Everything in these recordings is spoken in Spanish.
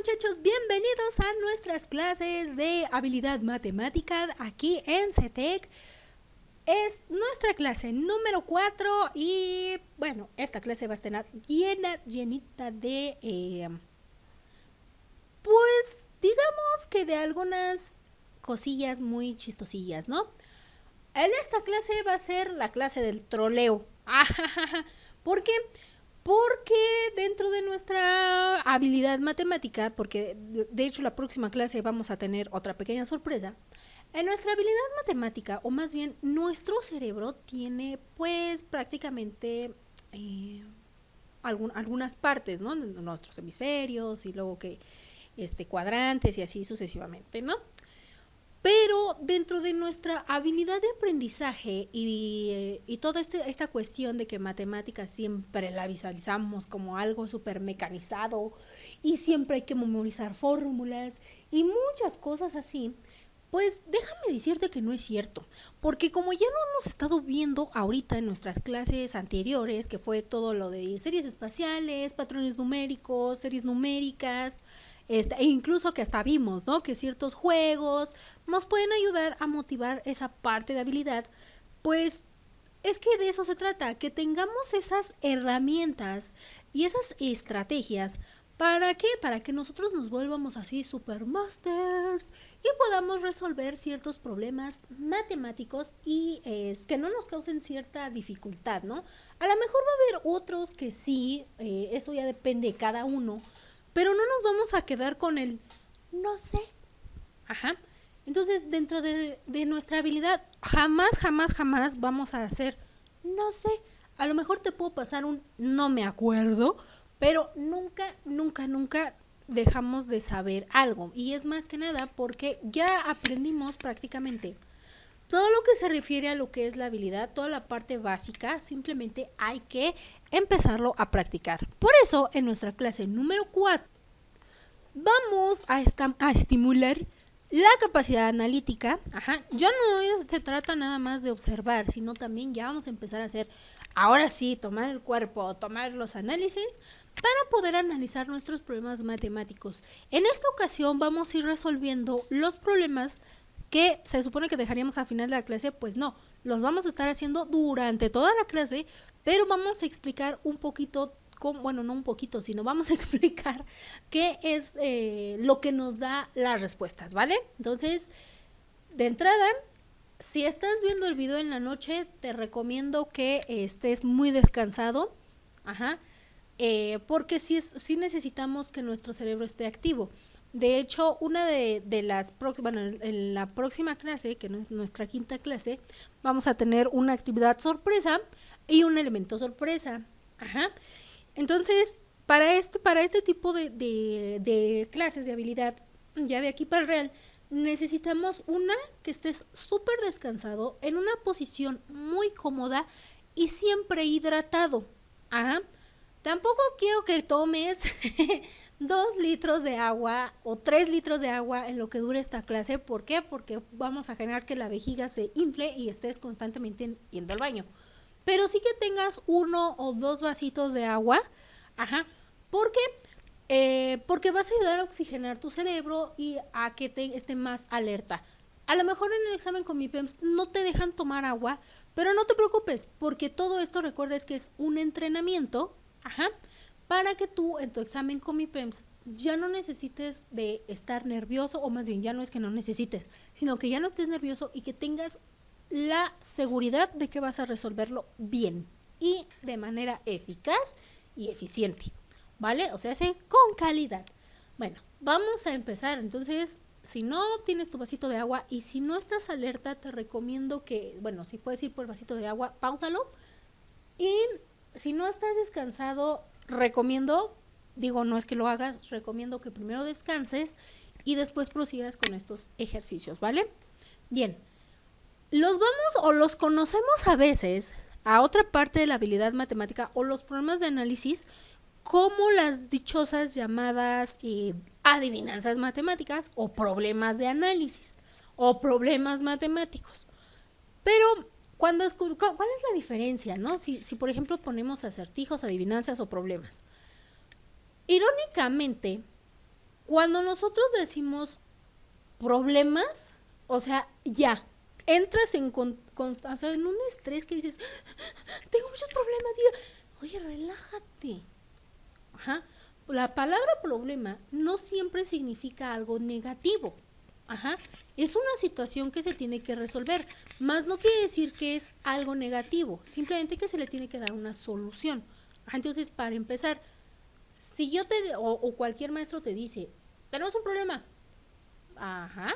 muchachos? Bienvenidos a nuestras clases de habilidad matemática aquí en CETEC. Es nuestra clase número 4 y bueno, esta clase va a estar llenita de, pues digamos que de algunas cosillas muy chistosillas, ¿no? En esta clase va a ser la clase del troleo. ¿Por qué? Porque dentro de nuestra habilidad matemática, porque de hecho la próxima clase vamos a tener otra pequeña sorpresa, en nuestra habilidad matemática, o más bien nuestro cerebro tiene pues prácticamente algunas partes, ¿no? Nuestros hemisferios y luego que cuadrantes y así sucesivamente, ¿no? Pero dentro de nuestra habilidad de aprendizaje y toda esta cuestión de que matemáticas siempre la visualizamos como algo súper mecanizado y siempre hay que memorizar fórmulas y muchas cosas así, pues déjame decirte que no es cierto, porque como ya lo hemos estado viendo ahorita en nuestras clases anteriores, que fue todo lo de series espaciales, patrones numéricos, series numéricas, e incluso que hasta vimos, ¿no? Que ciertos juegos nos pueden ayudar a motivar esa parte de habilidad, pues es que de eso se trata, que tengamos esas herramientas y esas estrategias. ¿Para qué? Para que nosotros nos vuelvamos así supermasters y podamos resolver ciertos problemas matemáticos y que no nos causen cierta dificultad, ¿no? A lo mejor va a haber otros que sí, eso ya depende de cada uno, pero no nos vamos a quedar con el no sé. Ajá. Entonces, dentro de nuestra habilidad, jamás vamos a hacer no sé. A lo mejor te puedo pasar un no me acuerdo, pero nunca dejamos de saber algo. Y es más que nada porque ya aprendimos prácticamente todo lo que se refiere a lo que es la habilidad, toda la parte básica, simplemente hay que empezarlo a practicar. Por eso, en nuestra clase número 4, vamos a estimular la capacidad analítica. Ya no se trata nada más de observar, sino también ya vamos a empezar a hacer, ahora sí, tomar el cuerpo, tomar los análisis para poder analizar nuestros problemas matemáticos. En esta ocasión vamos a ir resolviendo los problemas que se supone que dejaríamos al final de la clase. Pues no, los vamos a estar haciendo durante toda la clase, pero vamos a explicar un poquito, bueno, no un poquito, sino vamos a explicar qué es lo que nos da las respuestas, ¿vale? Entonces, de entrada, si estás viendo el video en la noche, te recomiendo que estés muy descansado, porque sí necesitamos que nuestro cerebro esté activo. De hecho, una de las en la próxima clase, que es nuestra quinta clase, vamos a tener una actividad sorpresa y un elemento sorpresa. Entonces, para este tipo de clases de habilidad, ya de aquí para el real, necesitamos que estés súper descansado, en una posición muy cómoda y siempre hidratado. Tampoco quiero que tomes 2 litros de agua o 3 litros de agua en lo que dure esta clase. ¿Por qué? Porque vamos a generar que la vejiga se infle y estés constantemente yendo al baño. Pero sí que tengas 1 o 2 vasitos de agua. ¿Por qué? Porque vas a ayudar a oxigenar tu cerebro y a que esté más alerta. A lo mejor en el examen con MIPEMS no te dejan tomar agua, pero no te preocupes, porque todo esto, recuerda, que es un entrenamiento, para que tú en tu examen con MIPEMS ya no necesites de estar nervioso, o más bien ya no es que no necesites, sino que ya no estés nervioso y que tengas la seguridad de que vas a resolverlo bien y de manera eficaz y eficiente, ¿vale? O sea, con calidad. Bueno, vamos a empezar. Entonces, si no tienes tu vasito de agua y si no estás alerta, te recomiendo que, bueno, si puedes ir por el vasito de agua, páusalo. Y si no estás descansado, no es que lo hagas, recomiendo que primero descanses y después prosigas con estos ejercicios, ¿vale? Bien, los conocemos a veces a otra parte de la habilidad matemática o los problemas de análisis como las dichosas llamadas adivinanzas matemáticas o problemas de análisis o problemas matemáticos. Pero ¿cuál es la diferencia, no? Si por ejemplo ponemos acertijos, adivinanzas o problemas. Irónicamente, Cuando nosotros decimos problemas, o sea, ya, entras o sea, en un estrés que dices, tengo muchos problemas. Oye, relájate. Ajá. La palabra problema no siempre significa algo negativo. Ajá. Es una situación que se tiene que resolver. Más no quiere decir que es algo negativo. Simplemente que se le tiene que dar una solución. Ajá. Entonces, para empezar, si yo o cualquier maestro te dice, tenemos un problema. Ajá.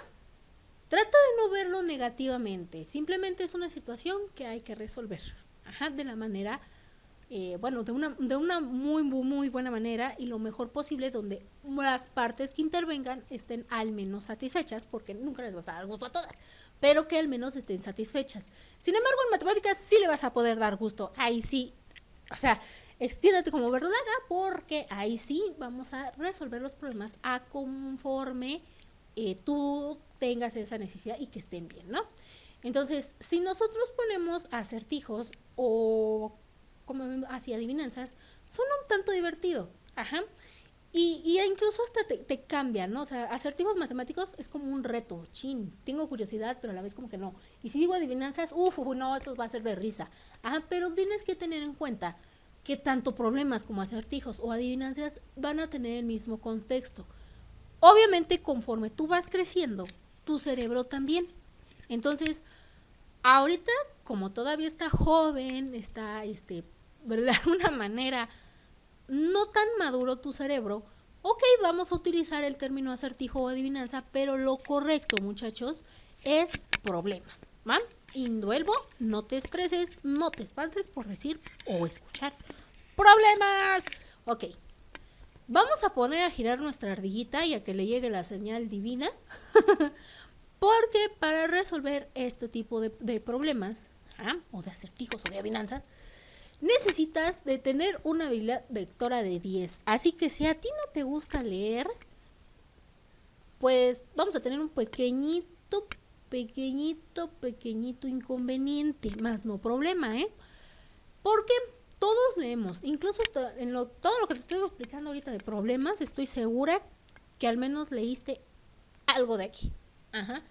Trata de no verlo negativamente. Simplemente es una situación que hay que resolver. Ajá. De la manera bueno, de una muy, muy, muy buena manera y lo mejor posible, donde las partes que intervengan estén al menos satisfechas, porque nunca les vas a dar gusto a todas, pero que al menos estén satisfechas. Sin embargo, en matemáticas sí le vas a poder dar gusto. Ahí sí, o sea, extiéndete como verdolaga, porque ahí sí vamos a resolver los problemas a conforme tú tengas esa necesidad y que estén bien, ¿no? Entonces, si nosotros ponemos acertijos o como hacia adivinanzas, son un tanto divertido. Ajá. Y incluso hasta te cambian, ¿no? O sea, acertijos matemáticos es como un reto. Chin, tengo curiosidad, pero a la vez como que no. Y si digo adivinanzas, no, esto va a ser de risa. Ajá, pero tienes que tener en cuenta que tanto problemas como acertijos o adivinanzas van a tener el mismo contexto. Obviamente, conforme tú vas creciendo, tu cerebro también. Entonces, ahorita, como todavía está joven, está, ¿verdad? De una manera no tan maduro tu cerebro, ok, vamos a utilizar el término acertijo o adivinanza, pero lo correcto, muchachos, es problemas, ¿va? Induelvo, no te estreses, no te espantes por decir o escuchar problemas. Ok, vamos a poner a girar nuestra ardillita y a que le llegue la señal divina, porque para resolver este tipo de problemas, o de acertijos o de adivinanzas, necesitas de tener una habilidad lectora de 10. Así que si a ti no te gusta leer, pues vamos a tener un pequeñito inconveniente, más no problema, porque todos leemos, incluso todo lo que te estoy explicando ahorita de problemas, estoy segura que al menos leíste algo de aquí. Ajá.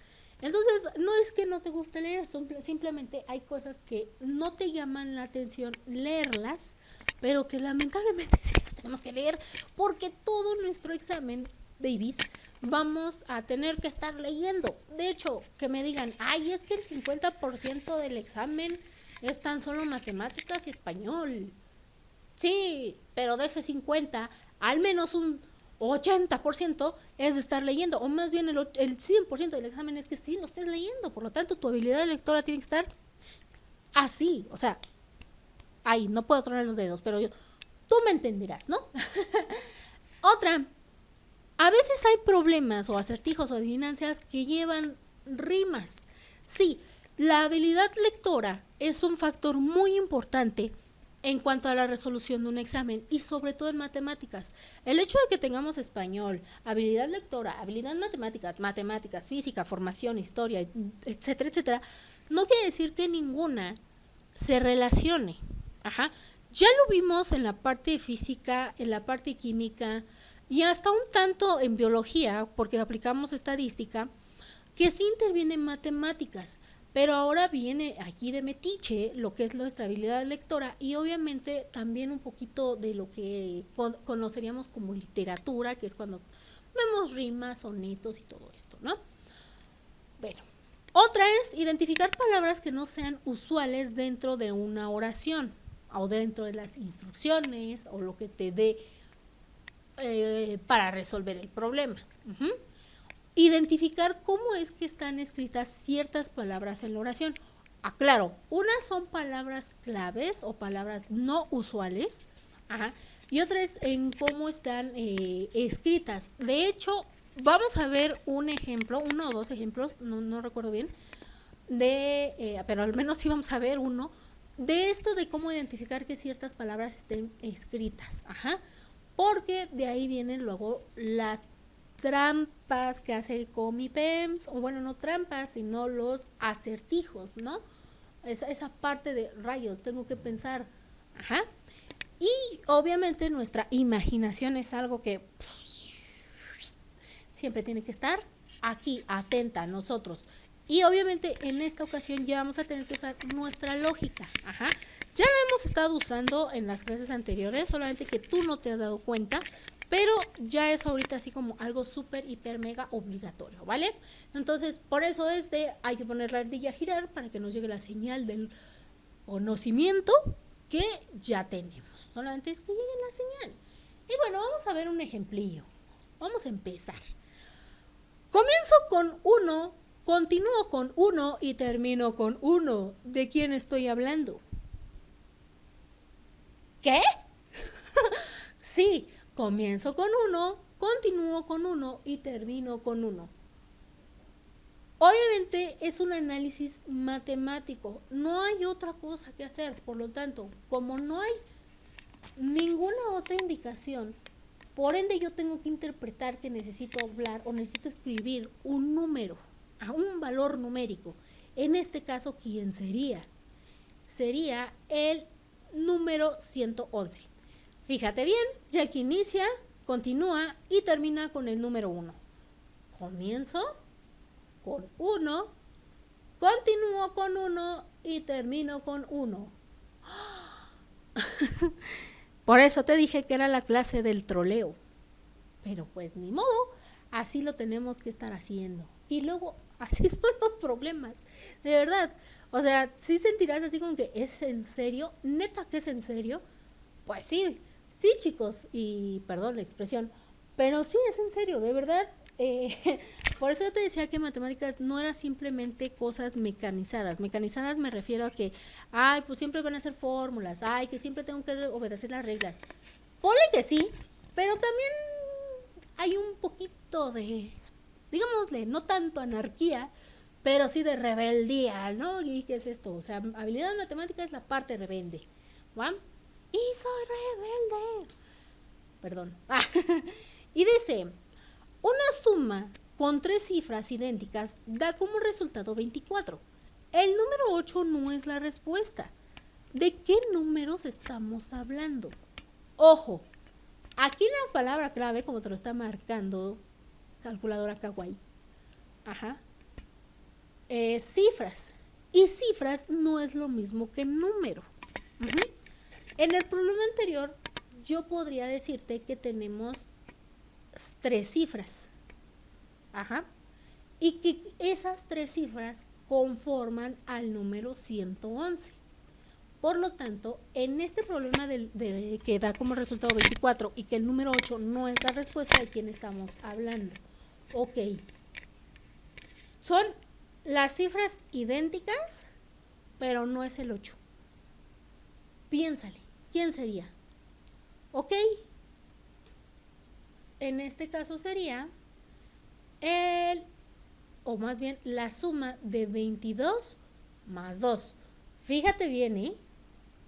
Entonces, no es que no te guste leer, simplemente hay cosas que no te llaman la atención leerlas, pero que lamentablemente sí las tenemos que leer, porque todo nuestro examen, babies, vamos a tener que estar leyendo. De hecho, que me digan, ay, es que el 50% del examen es tan solo matemáticas y español. Sí, pero de ese 50, al menos un 80% es de estar leyendo, o más bien el 100% del examen es que sí lo estés leyendo. Por lo tanto, tu habilidad lectora tiene que estar así, o sea, ahí, no puedo tronar los dedos, pero tú me entenderás, ¿no? Otra, a veces hay problemas o acertijos o adivinanzas que llevan rimas. Sí, la habilidad lectora es un factor muy importante en cuanto a la resolución de un examen y sobre todo en matemáticas. El hecho de que tengamos español, habilidad lectora, habilidad en matemáticas, física, formación, historia, etcétera, etcétera, no quiere decir que ninguna se relacione. Ajá. Ya lo vimos en la parte de física, en la parte de química y hasta un tanto en biología, porque aplicamos estadística, que sí interviene en matemáticas. Pero ahora viene aquí de metiche lo que es nuestra habilidad lectora y obviamente también un poquito de lo que conoceríamos como literatura, que es cuando vemos rimas, sonetos y todo esto, ¿no? Bueno, otra es identificar palabras que no sean usuales dentro de una oración o dentro de las instrucciones o lo que te dé para resolver el problema. Identificar cómo es que están escritas ciertas palabras en la oración. Aclaro, unas son palabras claves o palabras no usuales, y otras en cómo están escritas. De hecho, vamos a ver un ejemplo, uno o dos ejemplos, no recuerdo bien, pero al menos sí vamos a ver uno, de esto de cómo identificar que ciertas palabras estén escritas. Porque de ahí vienen luego las trampas que hace el Comipems, o bueno, no trampas, sino los acertijos, ¿no? Esa parte de rayos, tengo que pensar. Y obviamente nuestra imaginación es algo que siempre tiene que estar aquí, atenta a nosotros. Y obviamente en esta ocasión ya vamos a tener que usar nuestra lógica. Ajá. Ya la hemos estado usando en las clases anteriores, solamente que tú no te has dado cuenta, pero ya es ahorita así como algo súper, hiper, mega obligatorio, ¿vale? Entonces, por eso hay que poner la ardilla a girar para que nos llegue la señal del conocimiento que ya tenemos. Solamente es que llegue la señal. Y bueno, vamos a ver un ejemplillo. Vamos a empezar. Comienzo con 1, continúo con 1 y termino con 1. ¿De quién estoy hablando? ¿Qué? Sí, comienzo con 1, continúo con 1 y termino con 1. Obviamente es un análisis matemático, no hay otra cosa que hacer. Por lo tanto, como no hay ninguna otra indicación, por ende yo tengo que interpretar que necesito hablar o necesito escribir un número, un valor numérico. En este caso, ¿quién sería? Sería el número 111. Fíjate bien, ya que inicia, continúa y termina con el número 1. Comienzo con 1, continúo con 1 y termino con 1. Por eso te dije que era la clase del troleo. Pero pues ni modo, así lo tenemos que estar haciendo. Y luego, así son los problemas, de verdad. O sea, sí sentirás así como que ¿es en serio? ¿Neta que es en serio? Pues sí, sí chicos, y perdón la expresión, pero sí es en serio, de verdad. Por eso yo te decía que matemáticas no era simplemente cosas mecanizadas. Mecanizadas me refiero a que, ay, pues siempre van a ser fórmulas, ay, que siempre tengo que obedecer las reglas. Ponle que sí, pero también hay un poquito de, digámosle, no tanto anarquía, pero sí de rebeldía, ¿no? ¿Y qué es esto? O sea, habilidad matemática es la parte rebelde, ¿va? Y soy rebelde. Perdón. Y dice, una suma con 3 cifras idénticas da como resultado 24. El número 8 no es la respuesta. ¿De qué números estamos hablando? Ojo, aquí la palabra clave, como te lo está marcando calculadora kawaii. Ajá. Cifras. Y cifras no es lo mismo que número. En el problema anterior, yo podría decirte que tenemos 3 cifras. Ajá. Y que esas 3 cifras conforman al número 111. Por lo tanto, en este problema de que da como resultado 24 y que el número 8 no es la respuesta, ¿de quién estamos hablando? Ok. Son las cifras idénticas, pero no es el 8. Piénsale, ¿quién sería? Ok. En este caso sería o más bien la suma de 22 más 2. Fíjate bien,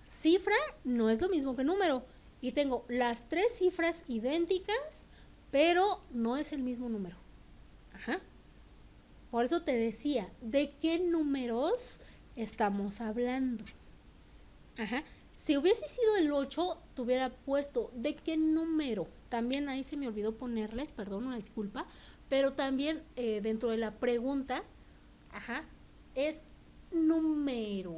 cifra no es lo mismo que número. Y tengo las 3 cifras idénticas, pero no es el mismo número. Ajá. Por eso te decía, ¿de qué números estamos hablando? Ajá. Si hubiese sido el 8, te hubiera puesto ¿de qué número? También ahí se me olvidó ponerles, perdón, una disculpa, pero también dentro de la pregunta, ajá, es números.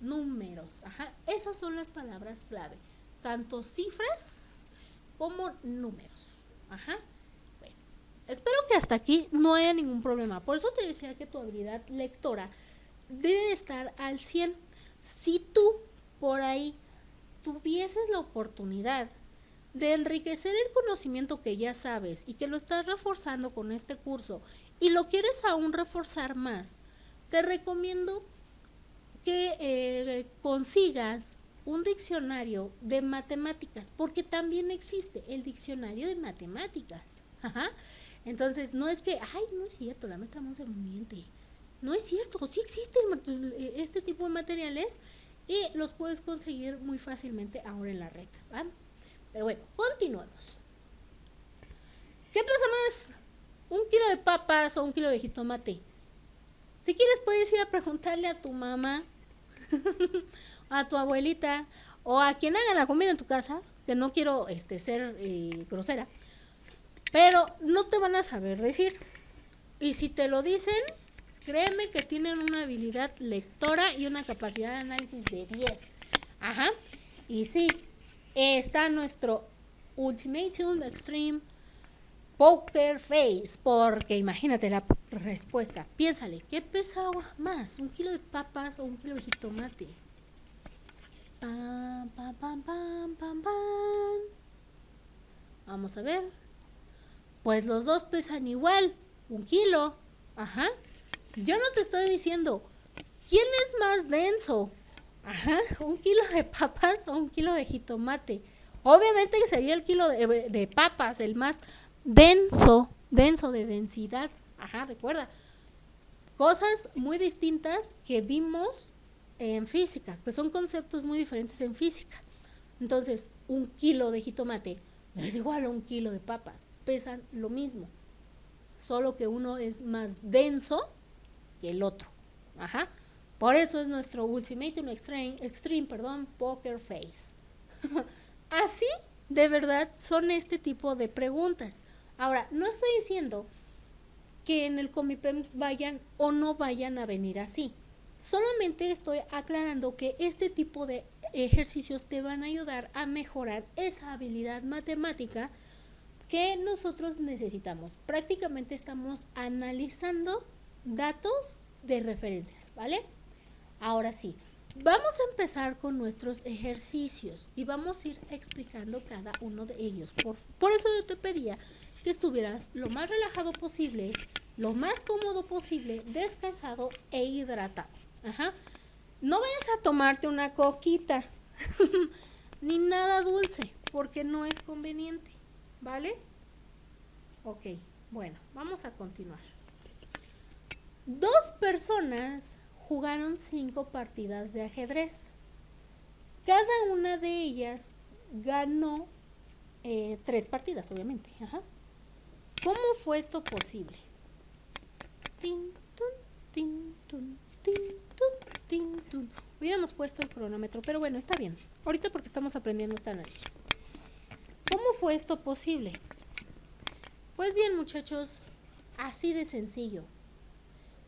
Números, ajá. Esas son las palabras clave, tanto cifras como números, ajá. Bueno, espero que hasta aquí no haya ningún problema. Por eso te decía que tu habilidad lectora debe de estar al 100. Si tú por ahí tuvieses la oportunidad de enriquecer el conocimiento que ya sabes y que lo estás reforzando con este curso y lo quieres aún reforzar más, te recomiendo que consigas un diccionario de matemáticas, porque también existe el diccionario de matemáticas. Ajá. Entonces, no es que, ay, no es cierto, la maestra Monse me miente. No es cierto, sí existen este tipo de materiales y los puedes conseguir muy fácilmente ahora en la red, ¿va? Pero bueno, continuemos. ¿Qué pesa más? ¿1 kilo de papas o 1 kilo de jitomate? Si quieres puedes ir a preguntarle a tu mamá, a tu abuelita o a quien haga la comida en tu casa, que no quiero ser grosera, pero no te van a saber decir. Y si te lo dicen, créeme que tienen una habilidad lectora y una capacidad de análisis de 10. Ajá. Y sí, está nuestro Ultimatum Extreme Poker Face, porque imagínate la respuesta. Piénsale, ¿qué pesa más? ¿1 kilo de papas o 1 kilo de jitomate? Pam, pam, pam, pam, pam, pam. Vamos a ver. Pues los dos pesan igual, 1 kilo. Ajá. Yo no te estoy diciendo quién es más denso. Ajá, 1 kilo de papas o 1 kilo de jitomate. Obviamente que sería el kilo de papas el más denso de densidad. Ajá, recuerda. Cosas muy distintas que vimos en física, que son conceptos muy diferentes en física. Entonces, 1 kilo de jitomate no es igual a 1 kilo de papas. Pesan lo mismo. Solo que uno es más denso que el otro. Ajá. Por eso es nuestro Ultimatum Extreme, Poker Face. Así, de verdad, son este tipo de preguntas. Ahora, no estoy diciendo que en el Comipems vayan o no vayan a venir así. Solamente estoy aclarando que este tipo de ejercicios te van a ayudar a mejorar esa habilidad matemática que nosotros necesitamos. Prácticamente estamos analizando datos de referencias, ¿vale? Ahora sí, vamos a empezar con nuestros ejercicios y vamos a ir explicando cada uno de ellos. Por eso yo te pedía que estuvieras lo más relajado posible, lo más cómodo posible, descansado e hidratado. Ajá. No vayas a tomarte una coquita ni nada dulce porque no es conveniente, ¿vale? Ok, bueno, vamos a continuar. 2 personas jugaron 5 partidas de ajedrez. Cada una de ellas ganó 3 partidas, obviamente. Ajá. ¿Cómo fue esto posible? Tin, tun, tin, tun, tin, tun, tin, tun. Hubiéramos puesto el cronómetro, pero bueno, está bien. Ahorita porque estamos aprendiendo este análisis. ¿Cómo fue esto posible? Pues bien, muchachos, así de sencillo.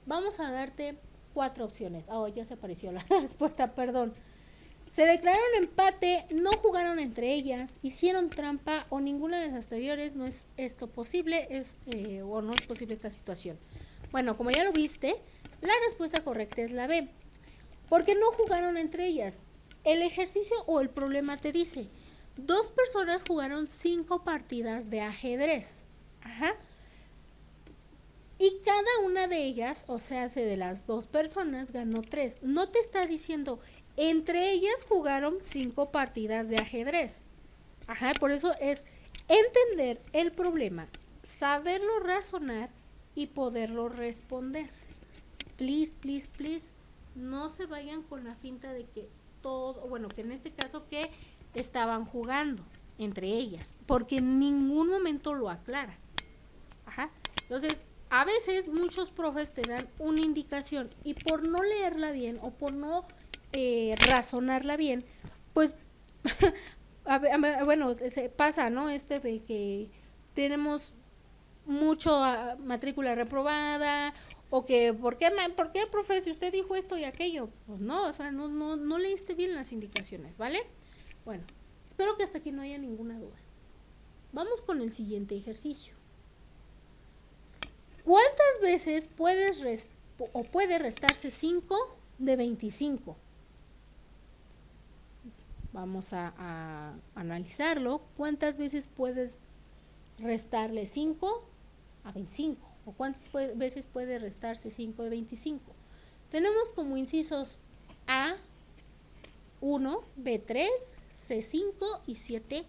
Vamos a darte 4 opciones. Oh, ya se apareció la respuesta, perdón. Se declararon empate, no jugaron entre ellas, hicieron trampa o ninguna de las anteriores. No es esto posible, o no es posible esta situación. Bueno, como ya lo viste, la respuesta correcta es la B. Porque no jugaron entre ellas. El ejercicio o el problema te dice, 2 personas jugaron 5 partidas de ajedrez. Ajá. Y cada una de ellas, o sea, de las 2 personas, ganó 3. No te está diciendo, entre ellas jugaron 5 partidas de ajedrez. Ajá, por eso es entender el problema, saberlo razonar y poderlo responder. Please, please, please, no se vayan con la finta de que todo, bueno, que en este caso que estaban jugando entre ellas, porque en ningún momento lo aclara. Ajá, entonces a veces muchos profes te dan una indicación y por no leerla bien o por no razonarla bien, pues bueno, se pasa, ¿no? De que tenemos mucho matrícula reprobada o que ¿por qué profe si usted dijo esto y aquello? Pues no, o sea, no leíste bien las indicaciones, ¿vale? Bueno, espero que hasta aquí no haya ninguna duda. Vamos con el siguiente ejercicio. ¿Cuántas veces puede restarse 5 de 25? Vamos a analizarlo. ¿Cuántas veces puedes restarle 5 a 25? ¿O cuántas veces puede restarse 5 de 25? Tenemos como incisos A, 1, B3, C5 y 7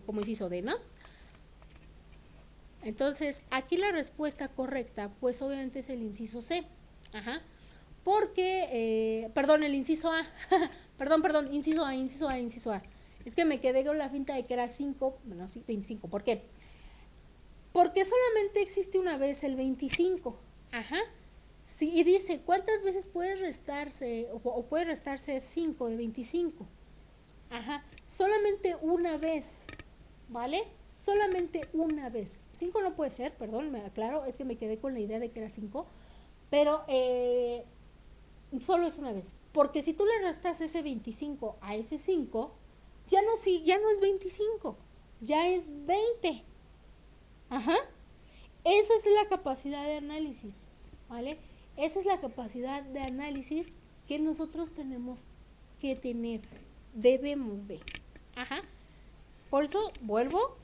como inciso D, ¿no? Entonces, aquí la respuesta correcta, pues obviamente es el inciso C. Ajá. Porque, perdón, el inciso A. perdón, inciso A. Es que me quedé con la finta de que era 5, bueno, sí, 25. ¿Por qué? Porque solamente existe una vez el 25. Ajá. Sí, y dice, ¿cuántas veces puede restarse o puede restarse 5 de 25? Ajá. Solamente una vez, ¿vale? solamente una vez. 5 no puede ser, perdón, me aclaro, es que me quedé con la idea de que era 5, pero solo es una vez. Porque si tú le restas ese 25 a ese 5, ya no, sí, ya no es 25, ya es 20. Ajá. Esa es la capacidad de análisis, ¿vale? Esa es la capacidad de análisis que nosotros tenemos que tener, debemos de. Ajá. Por eso, vuelvo,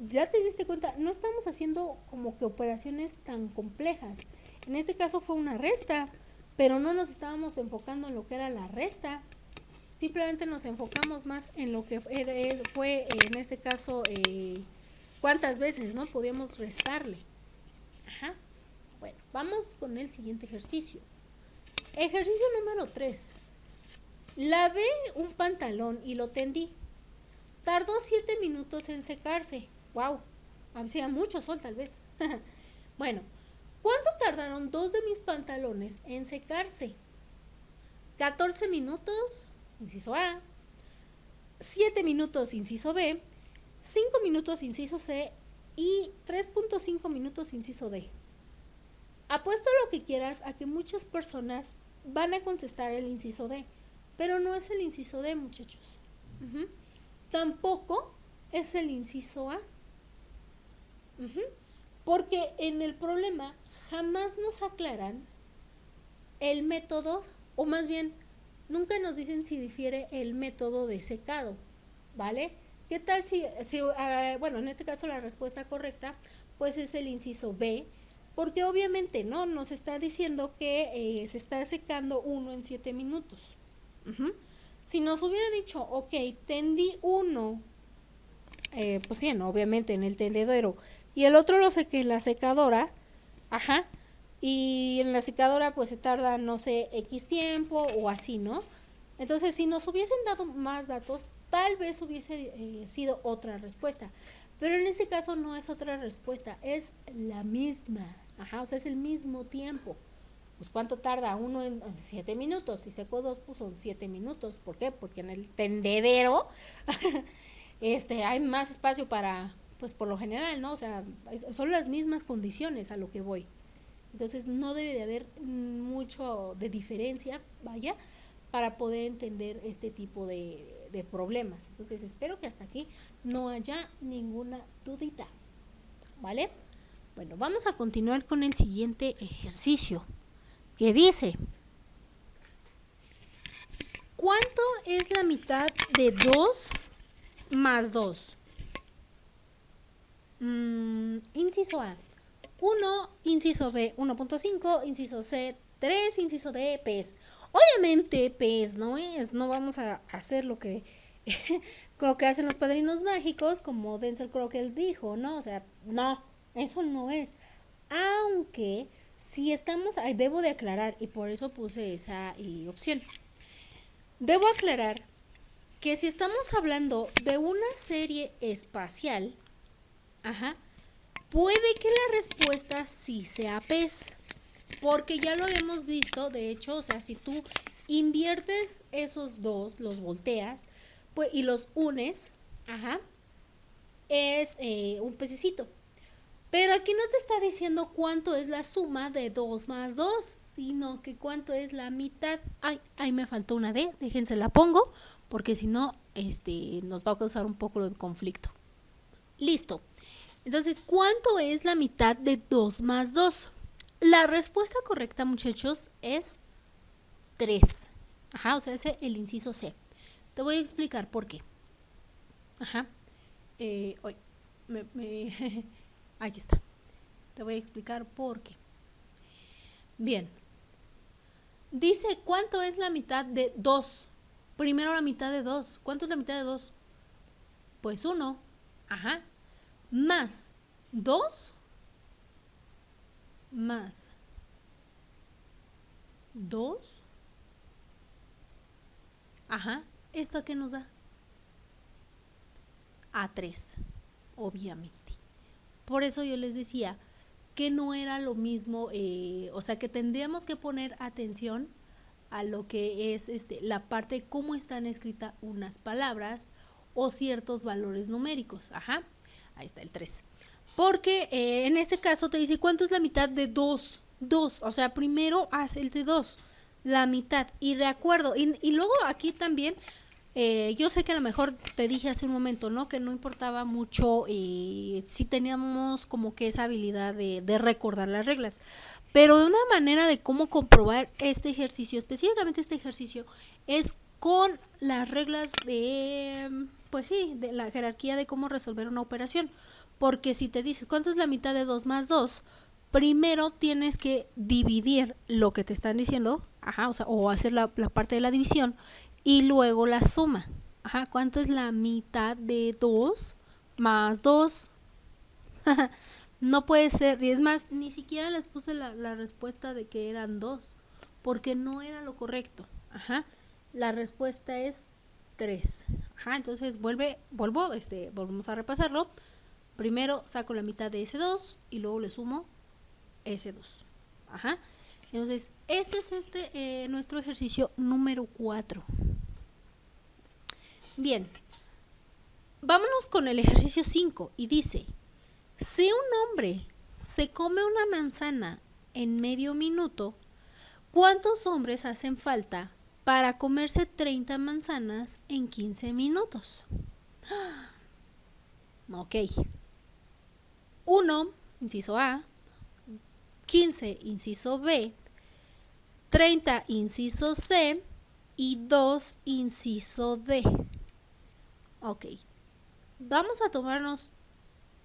ya te diste cuenta, no estamos haciendo como que operaciones tan complejas. En este caso fue una resta, pero no nos estábamos enfocando en lo que era la resta. Simplemente nos enfocamos más en lo que fue en este caso, cuántas veces, ¿no? Podíamos restarle. Ajá. Bueno, vamos con el siguiente ejercicio. Ejercicio número 3. Lavé un pantalón y lo tendí. Tardó 7 minutos en secarse. Wow, hacía mucho sol tal vez. Bueno, ¿cuánto tardaron 2 de mis pantalones en secarse? 14 minutos, inciso A. 7 minutos, inciso B. 5 minutos, inciso C. Y 3.5 minutos, inciso D. Apuesto lo que quieras a que muchas personas van a contestar el inciso D, pero no es el inciso D, muchachos. Tampoco es el inciso A. Porque en el problema jamás nos aclaran el método, o más bien, nunca nos dicen si difiere el método de secado, ¿vale? ¿Qué tal si bueno, en este caso la respuesta correcta, pues es el inciso B, porque obviamente, ¿no? Nos está diciendo que se está secando uno en 7 minutos. Si nos hubiera dicho, ok, tendí uno, pues sí, ¿no? Obviamente en el tendedero, y el otro lo sequé en la secadora, ajá, y en la secadora pues se tarda, no sé, X tiempo o así, ¿no? Entonces, si nos hubiesen dado más datos, tal vez hubiese sido otra respuesta. Pero en este caso no es otra respuesta, es la misma. Ajá, o sea, es el mismo tiempo. Pues ¿cuánto tarda uno en 7 minutos? Si seco 2, pues son 7 minutos. ¿Por qué? Porque en el tendedero hay más espacio para, pues por lo general, ¿no? O sea, son las mismas condiciones a lo que voy. Entonces no debe de haber mucho de diferencia, vaya, para poder entender este tipo de problemas. Entonces espero que hasta aquí no haya ninguna dudita, ¿vale? Bueno, vamos a continuar con el siguiente ejercicio, que dice, ¿cuánto es la mitad de 2 más 2? Inciso A, 1, inciso B, 1.5, inciso C, 3, inciso D, PES. Obviamente PES no es, no vamos a hacer lo que hacen los padrinos mágicos, como Denzel Crockett dijo, ¿no? O sea, no, eso no es. Aunque si estamos, debo de aclarar, y por eso puse esa opción. Debo aclarar que si estamos hablando de una serie espacial, puede que la respuesta sí sea PES, porque ya lo habíamos visto, de hecho, o sea, si tú inviertes esos dos, los volteas, pues, y los unes, es un pececito. Pero aquí no te está diciendo cuánto es la suma de 2 más 2, sino que cuánto es la mitad. Ay, ahí me faltó una D, déjense la pongo, porque si no, nos va a causar un poco de conflicto. Listo. Entonces, ¿cuánto es la mitad de 2 más 2? La respuesta correcta, muchachos, es 3. O sea, ese es el inciso C. Te voy a explicar por qué. Aquí está. Te voy a explicar por qué. Bien. Dice, ¿cuánto es la mitad de 2? Primero la mitad de 2. ¿Cuánto es la mitad de 2? Pues 1. Más 2 más 2. ¿Esto a qué nos da? A 3, obviamente. Por eso yo les decía que no era lo mismo, o sea, que tendríamos que poner atención a lo que es la parte de cómo están escritas unas palabras o ciertos valores numéricos. Ahí está el 3. Porque en este caso te dice, ¿cuánto es la mitad de 2? 2, o sea, primero haz el de 2, la mitad. Y de acuerdo, y luego aquí también, yo sé que a lo mejor te dije hace un momento, ¿no? Que no importaba mucho si teníamos como que esa habilidad de recordar las reglas. Pero de una manera de cómo comprobar este ejercicio, específicamente este ejercicio, es con las reglas de, pues sí, de la jerarquía de cómo resolver una operación. Porque si te dices, ¿cuánto es la mitad de 2 más 2? Primero tienes que dividir lo que te están diciendo, ajá, o hacer la parte de la división y luego la suma. Ajá, ¿cuánto es la mitad de 2 más 2? No puede ser, y es más, ni siquiera les puse la respuesta de que eran 2, porque no era lo correcto. Ajá, la respuesta es 3. Ajá, entonces volvemos a repasarlo. Primero saco la mitad de ese 2 y luego le sumo ese 2. Ajá. Entonces, este es nuestro ejercicio número 4. Bien, vámonos con el ejercicio 5 y dice, si un hombre se come una manzana en medio minuto, ¿cuántos hombres hacen falta para comerse 30 manzanas en 15 minutos? Ok. 1, inciso A, 15, inciso B, 30, inciso C y 2, inciso D. Ok, vamos a tomarnos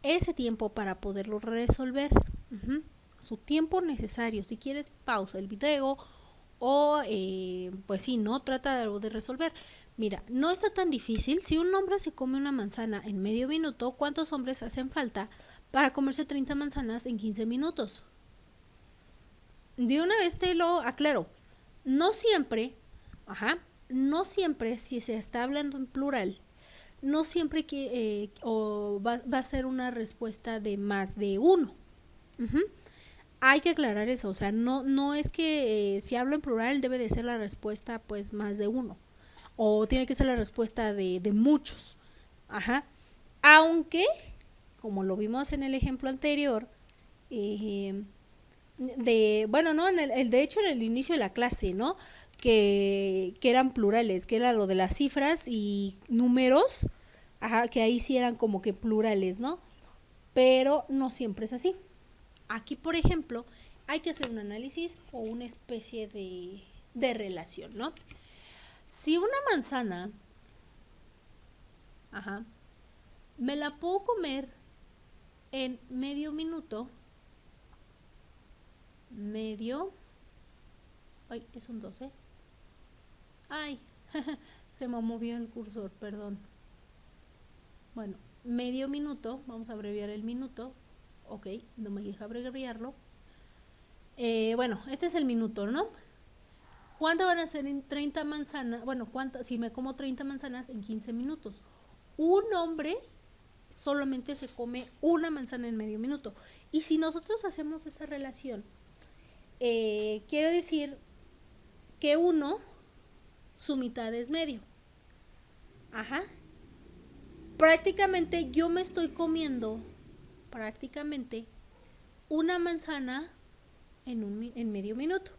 ese tiempo para poderlo resolver. Su tiempo necesario. Si quieres, pausa el video o, pues sí, no trata de resolver. Mira, no está tan difícil. Si un hombre se come una manzana en medio minuto, ¿cuántos hombres hacen falta para comerse 30 manzanas en 15 minutos? De una vez te lo aclaro. No siempre, no siempre si se está hablando en plural, no siempre va a ser una respuesta de más de uno. Hay que aclarar eso, o sea, no es que si hablo en plural debe de ser la respuesta pues más de uno. O tiene que ser la respuesta de muchos. Aunque, como lo vimos en el ejemplo anterior, bueno, no, de hecho en el inicio de la clase, ¿no? Que eran plurales, que era lo de las cifras y números, que ahí sí eran como que plurales, ¿no? Pero no siempre es así. Aquí, por ejemplo, hay que hacer un análisis o una especie de relación, ¿no? Si una manzana, me la puedo comer en medio minuto, ay, es un 12. Ay, se me movió el cursor, perdón. Bueno, medio minuto, vamos a abreviar el minuto. Ok, no me deja abreviarlo. Bueno, este es el minuto, ¿no? ¿Cuánto van a ser en 30 manzanas? Bueno, si me como 30 manzanas en 15 minutos. Un hombre solamente se come una manzana en medio minuto. Y si nosotros hacemos esa relación, quiero decir que uno, su mitad es medio. Prácticamente yo me estoy comiendo una manzana en medio minuto.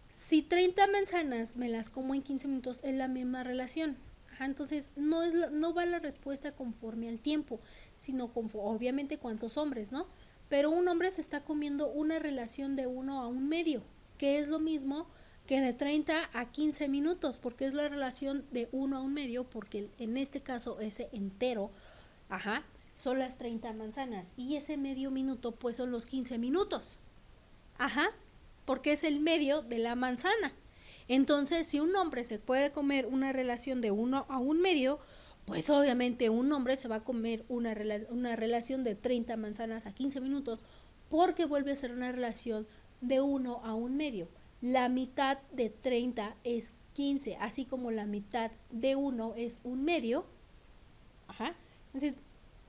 Si 30 manzanas me las como en 15 minutos es la misma relación. Entonces no va la respuesta conforme al tiempo, sino obviamente cuántos hombres, ¿no? Pero un hombre se está comiendo una relación de 1 a 1/2, que es lo mismo que de 30 a 15 minutos, porque es la relación de 1 a 1/2, porque en este caso ese entero, son las 30 manzanas, y ese medio minuto pues son los 15 minutos, porque es el medio de la manzana. Entonces, si un hombre se puede comer una relación de 1 a 1/2, pues obviamente un hombre se va a comer una relación de 30 manzanas a 15 minutos, porque vuelve a ser una relación de 1 a 1/2. La mitad de 30 es 15, así como la mitad de 1 es 1/2. Entonces,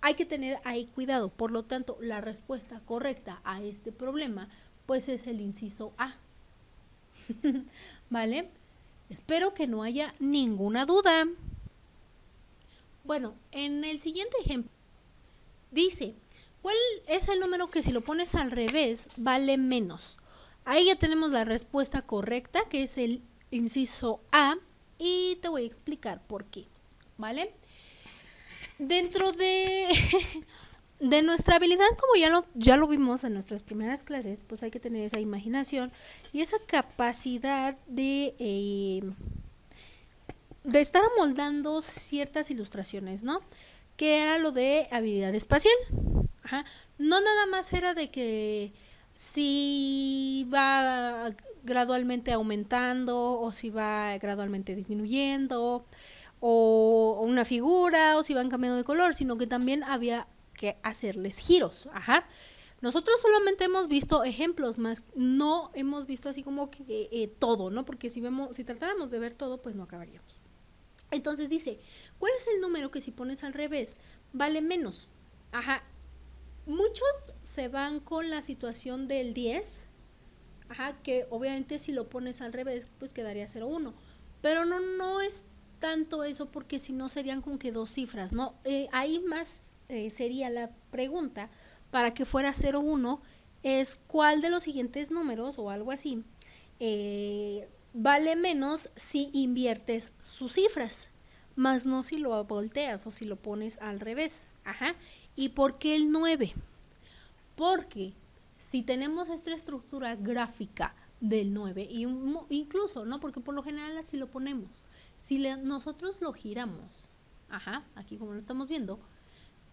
hay que tener ahí cuidado. Por lo tanto, la respuesta correcta a este problema, pues es el inciso A. ¿Vale? Espero que no haya ninguna duda. Bueno, en el siguiente ejemplo Dice, ¿cuál es el número que si lo pones al revés vale menos? Ahí ya tenemos la respuesta correcta, que es el inciso A, y te voy a explicar por qué, ¿vale? Dentro de, de nuestra habilidad, como ya lo vimos en nuestras primeras clases, pues hay que tener esa imaginación y esa capacidad de estar amoldando ciertas ilustraciones, ¿no? Que era lo de habilidad espacial. Ajá. No nada más era de que si va gradualmente aumentando o si va gradualmente disminuyendo o una figura o si van cambiando de color, sino que también había que hacerles giros. Ajá. Nosotros solamente hemos visto ejemplos, más no hemos visto así como que todo, ¿no? Porque si tratáramos de ver todo, pues no acabaríamos. Entonces dice, ¿cuál es el número que si pones al revés vale menos? Ajá. Muchos se van con la situación del 10, ajá, que obviamente si lo pones al revés, pues quedaría 0,1. Pero no es tanto eso, porque si no serían como que dos cifras, ¿no? Ahí más sería la pregunta, para que fuera 0,1, es cuál de los siguientes números o algo así vale menos si inviertes sus cifras, más no si lo volteas o si lo pones al revés. Ajá. ¿Y por qué el 9? Porque si tenemos esta estructura gráfica del 9, incluso, ¿no? Porque por lo general así lo ponemos. Si nosotros lo giramos, ajá, aquí como lo estamos viendo,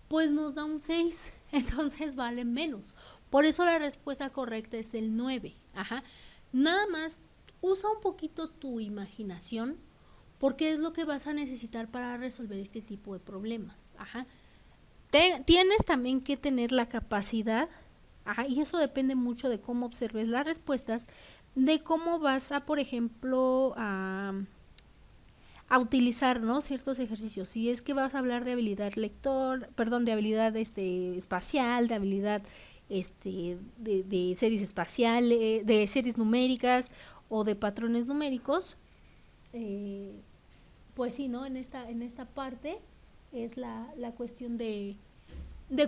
pues nos da un 6, entonces vale menos. Por eso la respuesta correcta es el 9. Ajá. Nada más usa un poquito tu imaginación, porque es lo que vas a necesitar para resolver este tipo de problemas. Ajá. Tienes también que tener la capacidad, ajá, y eso depende mucho de cómo observes las respuestas, de cómo vas a, por ejemplo, a utilizar, ¿no?, ciertos ejercicios. Si es que vas a hablar de habilidad de habilidad espacial, de habilidad de series espaciales, de series numéricas o de patrones numéricos, pues sí, ¿no? En esta parte es la cuestión de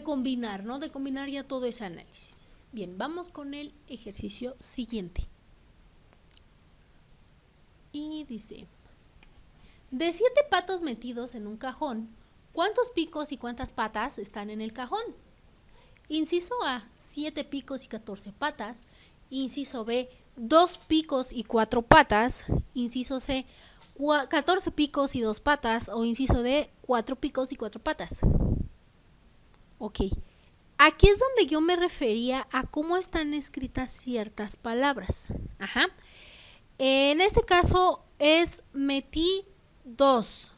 combinar, ¿no? De combinar ya todo ese análisis. Bien, vamos con el ejercicio siguiente. Y dice, de 7 patos metidos en un cajón, ¿cuántos picos y cuántas patas están en el cajón? Inciso A, 7 picos y 14 patas. Inciso B, 2 picos y 4 patas. Inciso C, 14 picos y 2 patas. O inciso D, 4 picos y 4 patas. Ok, aquí es donde yo me refería a cómo están escritas ciertas palabras. Ajá. En este caso es metí 2.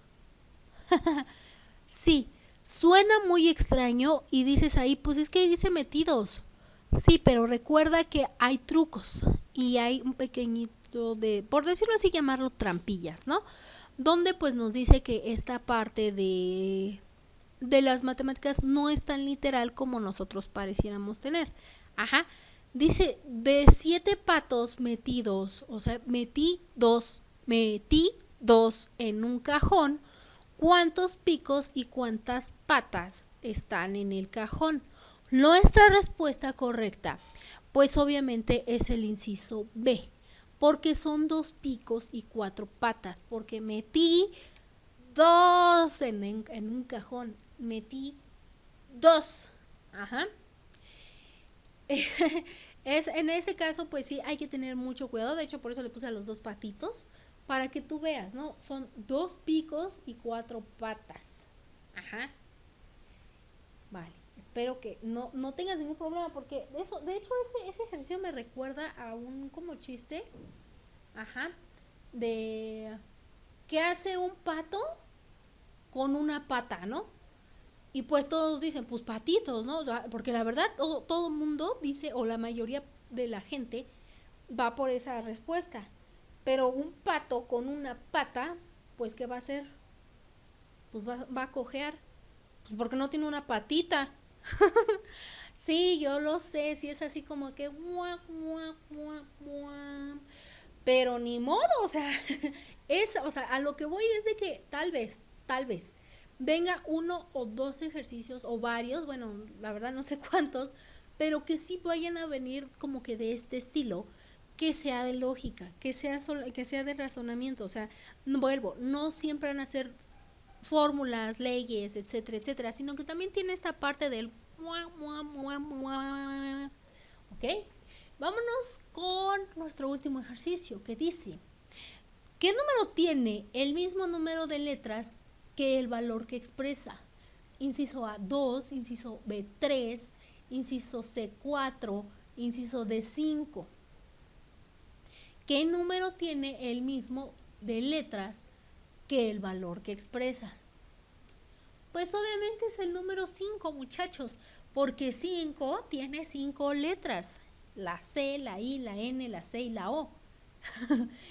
Sí, suena muy extraño y dices ahí, pues es que ahí dice metidos. Sí, pero recuerda que hay trucos y hay un pequeñito de, por decirlo así, llamarlo trampillas, ¿no? Donde pues nos dice que esta parte de las matemáticas no es tan literal como nosotros pareciéramos tener. Ajá. Dice, de 7 patos metidos, o sea, metí dos en un cajón, ¿cuántos picos y cuántas patas están en el cajón? Nuestra respuesta correcta, pues obviamente es el inciso B, porque son 2 picos y 4 patas, porque metí 2 en un cajón, metí 2. Ajá. En ese caso, pues sí, hay que tener mucho cuidado. De hecho, por eso le puse a los 2 patitos, para que tú veas, ¿no? Son 2 picos y 4 patas. Ajá. Vale, espero que no tengas ningún problema, porque eso, de hecho, ese ejercicio me recuerda a un como chiste, ajá, de que hace un pato con una pata, ¿no? Y pues todos dicen, pues patitos, ¿no? O sea, porque la verdad todo el mundo dice, o la mayoría de la gente va por esa respuesta. Pero un pato con una pata, pues ¿qué va a hacer? Pues va a cojear, pues porque no tiene una patita. Sí, yo lo sé, sí es así como que guau, guau, guau, guau. Pero ni modo, o sea, o sea, a lo que voy es de que tal vez venga uno o dos ejercicios o varios, bueno, la verdad no sé cuántos, pero que sí vayan a venir como que de este estilo, que sea de lógica, que sea de razonamiento, o sea, vuelvo, no siempre van a ser fórmulas, leyes, etcétera, etcétera, sino que también tiene esta parte del ¿ok? Vámonos con nuestro último ejercicio que dice, ¿qué número tiene el mismo número de letras que el valor que expresa? Inciso A, 2, inciso B, 3, inciso C, 4, inciso D, 5. ¿Qué número tiene el mismo de letras que el valor que expresa? Pues obviamente es el número 5, muchachos, porque 5 tiene 5 letras, la C, la I, la N, la C y la O.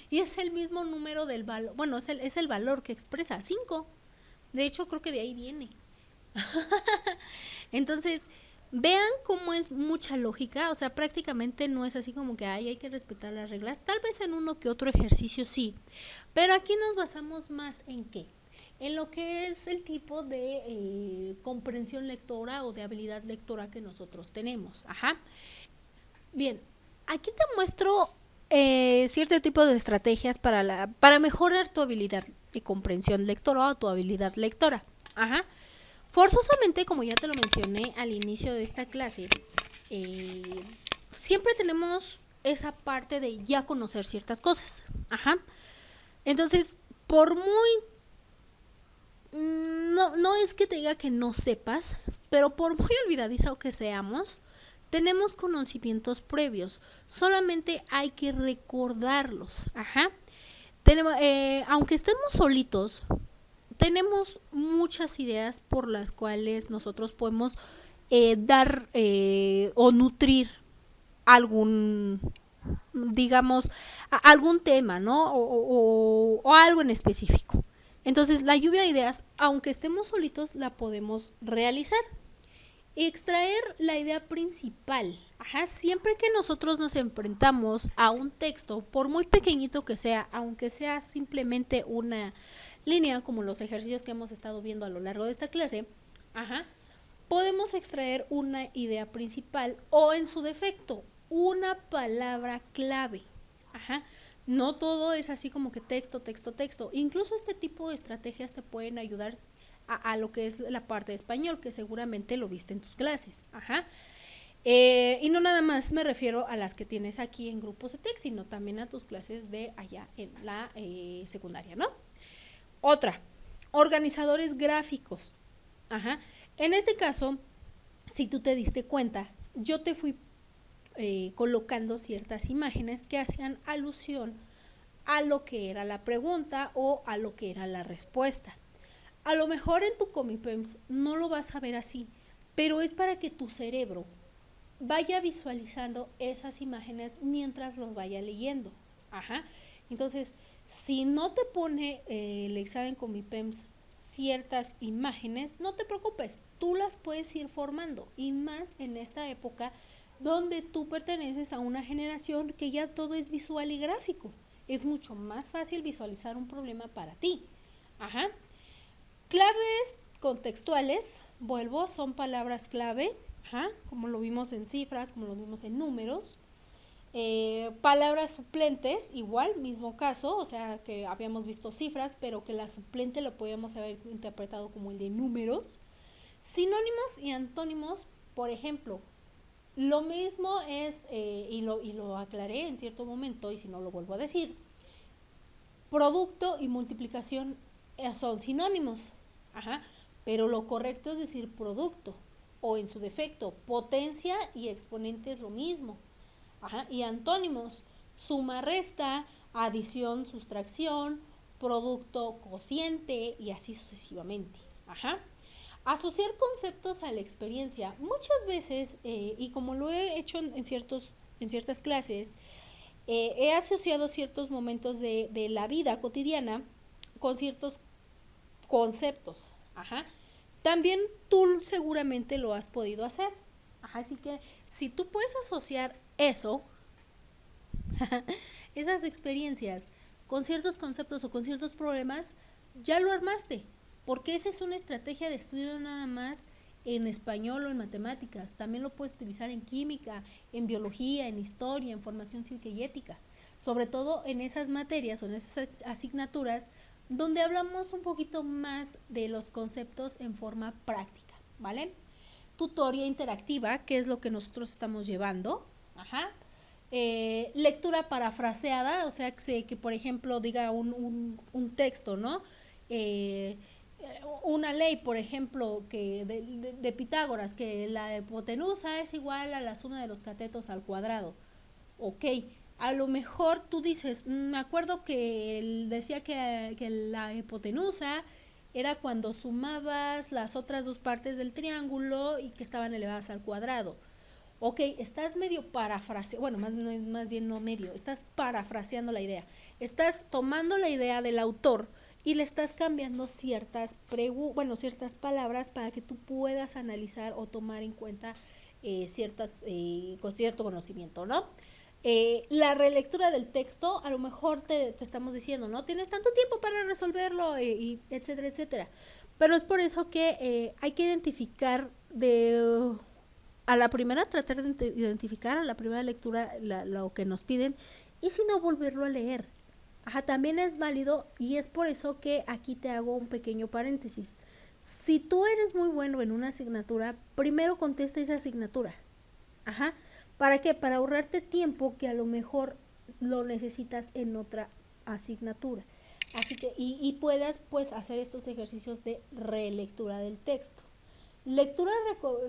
Y es el mismo número del valor, bueno, es el valor que expresa, 5. De hecho, creo que de ahí viene. Entonces, vean cómo es mucha lógica, o sea, prácticamente no es así como que hay que respetar las reglas, tal vez en uno que otro ejercicio sí, pero aquí nos basamos más en qué, en lo que es el tipo de comprensión lectora o de habilidad lectora que nosotros tenemos. Ajá. Bien, aquí te muestro cierto tipo de estrategias para mejorar tu habilidad de comprensión lectora o tu habilidad lectora. Ajá. Forzosamente, como ya te lo mencioné al inicio de esta clase, siempre tenemos esa parte de ya conocer ciertas cosas. Ajá. Entonces, por muy... no es que te diga que no sepas, pero por muy olvidadizo que seamos, tenemos conocimientos previos. Solamente hay que recordarlos. Ajá. Aunque estemos solitos, tenemos muchas ideas por las cuales nosotros podemos dar o nutrir algún, digamos, algún tema, ¿no? O algo en específico. Entonces, la lluvia de ideas, aunque estemos solitos, la podemos realizar. Extraer la idea principal. Ajá, siempre que nosotros nos enfrentamos a un texto, por muy pequeñito que sea, aunque sea simplemente una línea, como los ejercicios que hemos estado viendo a lo largo de esta clase, ajá, podemos extraer una idea principal o, en su defecto, una palabra clave. Ajá. No todo es así como que texto, texto, texto. Incluso este tipo de estrategias te pueden ayudar a lo que es la parte de español, que seguramente lo viste en tus clases. Ajá. Y no nada más me refiero a las que tienes aquí en grupos de texto, sino también a tus clases de allá en la secundaria, ¿no? Otra, organizadores gráficos. Ajá. En este caso, si tú te diste cuenta, yo te fui colocando ciertas imágenes que hacían alusión a lo que era la pregunta o a lo que era la respuesta. A lo mejor en tu Comipems no lo vas a ver así, pero es para que tu cerebro vaya visualizando esas imágenes mientras los vaya leyendo. Ajá. Entonces, si no te pone el examen Comipems ciertas imágenes, no te preocupes, tú las puedes ir formando, y más en esta época donde tú perteneces a una generación que ya todo es visual y gráfico. Es mucho más fácil visualizar un problema para ti. Ajá. Claves contextuales, vuelvo, son palabras clave, ajá, como lo vimos en cifras, como lo vimos en números. Palabras suplentes, igual, mismo caso, o sea que habíamos visto cifras, pero que la suplente lo podíamos haber interpretado como el de números. Sinónimos y antónimos, por ejemplo, lo mismo es, y lo aclaré en cierto momento, y si no lo vuelvo a decir, producto y multiplicación son sinónimos, ajá, pero lo correcto es decir producto, o en su defecto, potencia y exponente es lo mismo. Ajá, y antónimos, suma, resta, adición, sustracción, producto, cociente y así sucesivamente. Ajá. Asociar conceptos a la experiencia. Muchas veces, y como lo he hecho en ciertas clases, he asociado ciertos momentos de la vida cotidiana con ciertos conceptos. Ajá. También tú seguramente lo has podido hacer. Ajá, así que si tú puedes asociar eso, esas experiencias con ciertos conceptos o con ciertos problemas, ya lo armaste. porque esa es una estrategia de estudio no nada más en español o en matemáticas, también lo puedes utilizar en química, en biología, en historia, en formación cívica y ética, sobre todo en esas materias o en esas asignaturas donde hablamos un poquito más de los conceptos en forma práctica, ¿vale? Tutoría interactiva, que es lo que nosotros estamos llevando, ajá. Lectura parafraseada, o sea, que por ejemplo diga un texto, ¿no? Eh, una ley, por ejemplo, que de Pitágoras, que la hipotenusa es igual a la suma de los catetos al cuadrado. Ok, a lo mejor tú dices, me acuerdo que él decía que la hipotenusa era cuando sumabas las otras dos partes del triángulo y que estaban elevadas al cuadrado. Ok, estás medio parafraseando, bueno, más bien no medio, estás parafraseando la idea. Estás tomando la idea del autor y le estás cambiando ciertas palabras para que tú puedas analizar o tomar en cuenta con cierto conocimiento, ¿no? La relectura del texto, a lo mejor te estamos diciendo, no tienes tanto tiempo para resolverlo, y etcétera, etcétera. Pero es por eso que hay que identificar a la primera, tratar de identificar a la primera lectura lo que nos piden y si no, volverlo a leer. Ajá, también es válido y es por eso que aquí te hago un pequeño paréntesis. Si tú eres muy bueno en una asignatura, primero contesta esa asignatura. Ajá. ¿Para qué? Para ahorrarte tiempo que a lo mejor lo necesitas en otra asignatura. Así que, y puedas pues hacer estos ejercicios de relectura del texto. Lectura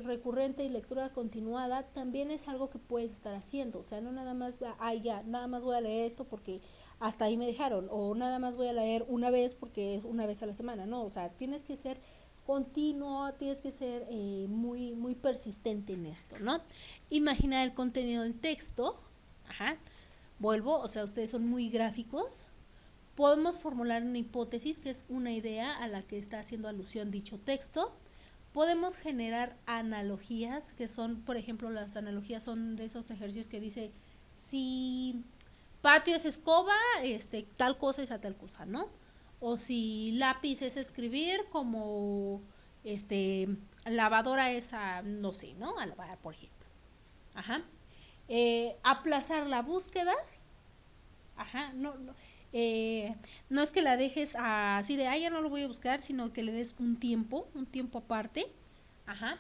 recurrente y lectura continuada también es algo que puedes estar haciendo, o sea, no nada más, ya, nada más voy a leer esto porque hasta ahí me dejaron, o nada más voy a leer una vez porque es una vez a la semana, no, o sea, tienes que ser continuo, tienes que ser muy, muy persistente en esto, ¿no? Imaginar el contenido del texto, ajá, vuelvo, o sea, ustedes son muy gráficos, podemos formular una hipótesis que es una idea a la que está haciendo alusión dicho texto. Podemos generar analogías, que son, por ejemplo, las analogías son de esos ejercicios que dice, si patio es escoba, tal cosa es a tal cosa, ¿no? O si lápiz es escribir, como lavadora es a, no sé, ¿no? A lavar, por ejemplo. Ajá. Aplazar la búsqueda. Ajá, no es que la dejes así de, ya no lo voy a buscar, sino que le des un tiempo aparte. Ajá.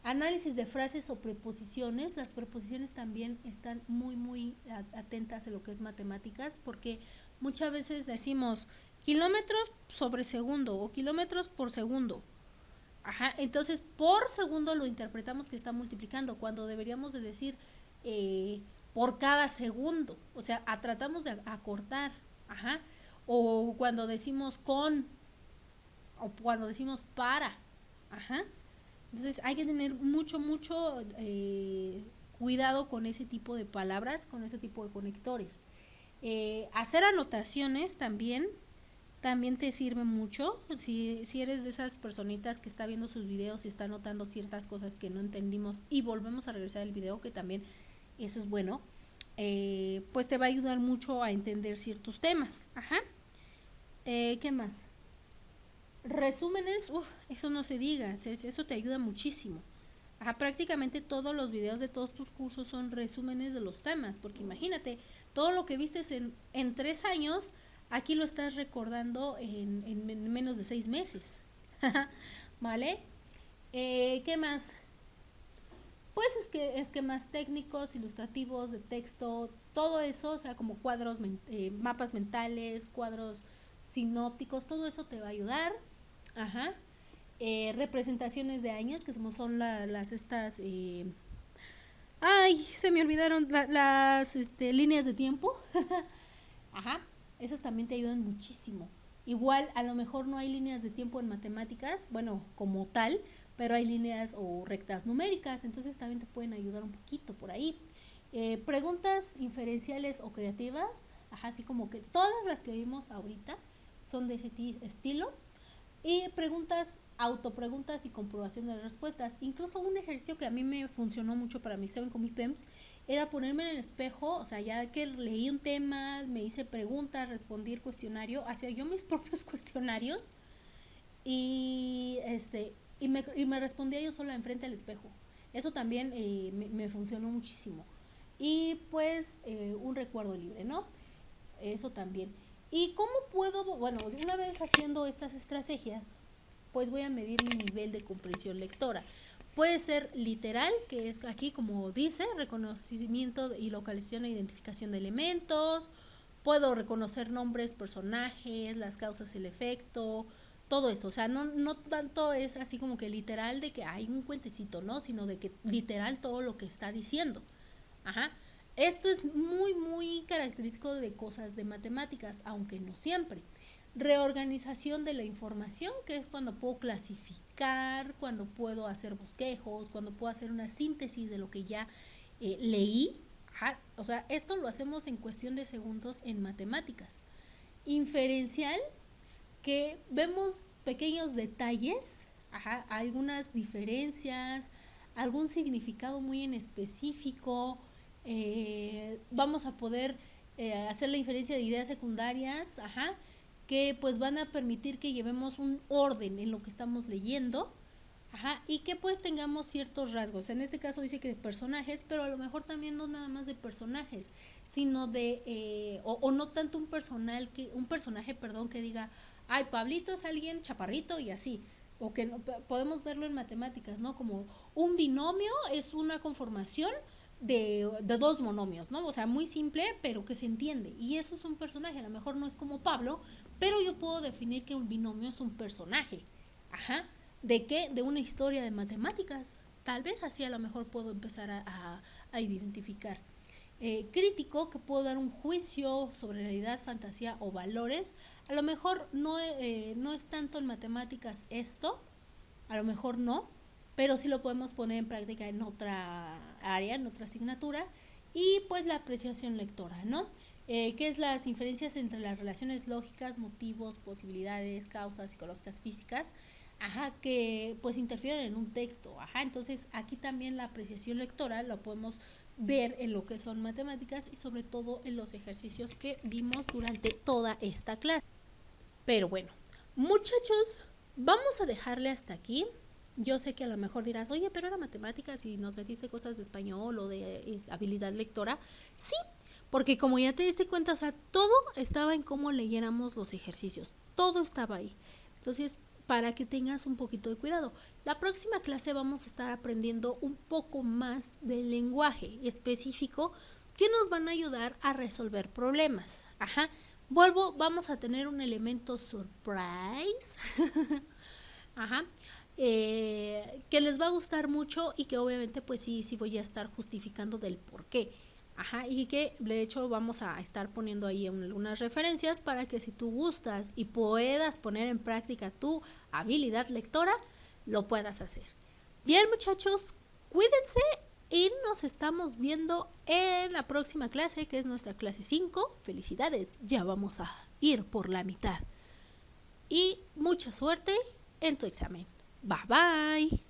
Análisis de frases o preposiciones. Las preposiciones también están muy, muy atentas a lo que es matemáticas, porque muchas veces decimos kilómetros sobre segundo o kilómetros por segundo. Ajá, entonces por segundo lo interpretamos que está multiplicando, cuando deberíamos de decir por cada segundo, o sea, tratamos de acortar, ajá, o cuando decimos con, o cuando decimos para, ajá, entonces hay que tener mucho cuidado con ese tipo de palabras, con ese tipo de conectores. Hacer anotaciones también te sirve mucho. Si eres de esas personitas que está viendo sus videos y está notando ciertas cosas que no entendimos y volvemos a regresar al video, que también eso es bueno, pues te va a ayudar mucho a entender ciertos temas. Ajá. ¿Qué más? Resúmenes, eso no se diga, eso te ayuda muchísimo. Ajá, prácticamente todos los videos de todos tus cursos son resúmenes de los temas, porque imagínate, todo lo que vistes en 3 años, aquí lo estás recordando en menos de 6 meses. ¿Vale? ¿Qué más? Pues esquemas técnicos, ilustrativos, de texto, todo eso, o sea, como mapas mentales, cuadros sinópticos, todo eso te va a ayudar. Ajá. Representaciones de años, que son las estas... ay, se me olvidaron las líneas de tiempo. Ajá, esas también te ayudan muchísimo. Igual, a lo mejor no hay líneas de tiempo en matemáticas, bueno, como tal, pero hay líneas o rectas numéricas, entonces también te pueden ayudar un poquito por ahí. Preguntas inferenciales o creativas, ajá, así como que todas las que vimos ahorita son de ese estilo. Y autopreguntas y comprobación de las respuestas. Incluso un ejercicio que a mí me funcionó mucho para mi examen con mi PEMS era ponerme en el espejo, o sea, ya que leí un tema, me hice preguntas, respondí el cuestionario, hacía yo mis propios cuestionarios y me respondía yo sola enfrente al espejo. Eso también me funcionó muchísimo. Y pues un recuerdo libre, ¿no? Eso también. ¿Y cómo puedo? Bueno, una vez haciendo estas estrategias, pues voy a medir mi nivel de comprensión lectora. Puede ser literal, que es aquí como dice, reconocimiento y localización e identificación de elementos. Puedo reconocer nombres, personajes, las causas, el efecto, todo eso. O sea, no tanto es así como que literal de que hay un cuentecito, ¿no? Sino de que literal todo lo que está diciendo. Ajá. Esto es muy, muy característico de cosas de matemáticas, aunque no siempre. Reorganización de la información, que es cuando puedo clasificar, cuando puedo hacer bosquejos, cuando puedo hacer una síntesis de lo que ya leí. Ajá. O sea, esto lo hacemos en cuestión de segundos en matemáticas. Inferencial, que vemos pequeños detalles, ajá, algunas diferencias, algún significado muy en específico. Vamos a poder hacer la inferencia de ideas secundarias, ajá, que pues van a permitir que llevemos un orden en lo que estamos leyendo, ajá, y que pues tengamos ciertos rasgos. En este caso dice que de personajes, pero a lo mejor también no nada más de personajes, sino de o no tanto un personaje, perdón, que diga, ay, Pablito es alguien chaparrito y así, o que no, podemos verlo en matemáticas, ¿no? Como un binomio es una conformación de dos monomios, ¿no? O sea, muy simple, pero que se entiende. Y eso es un personaje, a lo mejor no es como Pablo, pero yo puedo definir que un binomio es un personaje. Ajá. ¿De qué? De una historia de matemáticas. Tal vez así a lo mejor puedo empezar a identificar. Crítico, que puedo dar un juicio sobre realidad, fantasía o valores. A lo mejor no es tanto en matemáticas esto, a lo mejor no, pero sí lo podemos poner en práctica en otra área, en otra asignatura. Y pues la apreciación lectora, ¿no? Que es las inferencias entre las relaciones lógicas, motivos, posibilidades, causas psicológicas, físicas, ajá, que pues interfieren en un texto, ajá. Entonces aquí también la apreciación lectora la podemos ver en lo que son matemáticas y sobre todo en los ejercicios que vimos durante toda esta clase. Pero bueno, muchachos, vamos a dejarle hasta aquí. Yo sé que a lo mejor dirás, oye, pero era matemáticas y nos metiste cosas de español o de habilidad lectora. Sí, porque como ya te diste cuenta, o sea, todo estaba en cómo leyéramos los ejercicios. Todo estaba ahí. Entonces, para que tengas un poquito de cuidado. La próxima clase vamos a estar aprendiendo un poco más del lenguaje específico que nos van a ayudar a resolver problemas. Ajá. Vamos a tener un elemento surprise. Ajá. Que les va a gustar mucho y que obviamente pues sí voy a estar justificando del por qué. Ajá, y que de hecho vamos a estar poniendo ahí algunas referencias para que si tú gustas y puedas poner en práctica tu habilidad lectora, lo puedas hacer. Bien, muchachos, cuídense y nos estamos viendo en la próxima clase, que es nuestra clase 5. Felicidades, ya vamos a ir por la mitad. Y mucha suerte en tu examen. Bye bye.